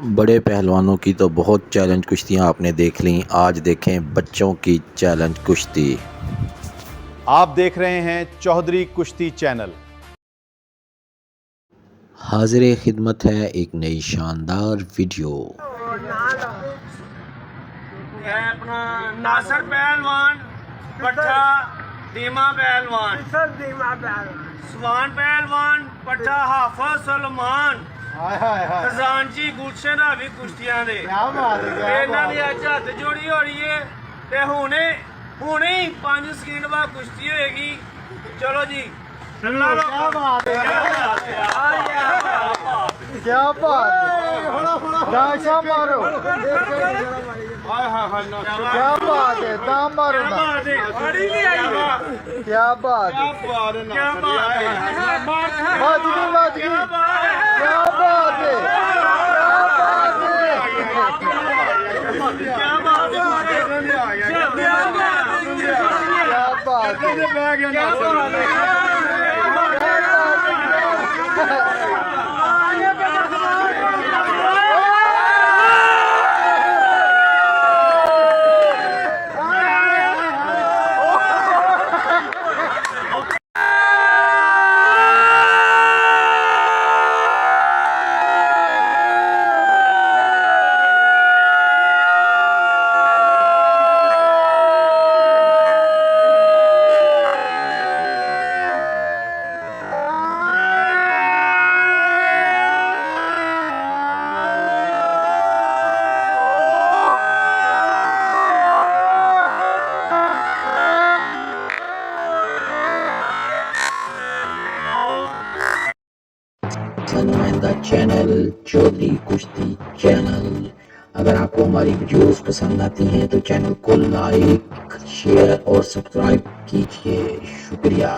बड़े पहलवानों की तो बहुत चैलेंज कुश्तियां आपने देख ली, आज देखें बच्चों की चैलेंज कुश्ती। आप देख रहे हैं चौधरी कुश्ती चैनल। हाजिर खिदमत है एक नई शानदार वीडियो। अपना नासर पहलवान, पट्ठा दीमा पहलवान, सवान पहलवान, पट्ठा हाफिज सलमान, खजानची गुलशन दा भी कुश्तियां दे इन्हां दी अज हत्थ जोड़ी हो रही है ते हुणे ही 5 सकिंट बाद कुश्ती होएगी। चलो जी, क्या बात है, क्या बात है, दाशा मारो, क्या बात है, दाम मारो ना, क्या बात है, बात की, क्या बात है, क्या बात है। नुमाइंदा चैनल चौधरी कुश्ती चैनल। अगर आपको हमारी वीडियोस पसंद आती हैं तो चैनल को लाइक, शेयर और सब्सक्राइब कीजिए। शुक्रिया।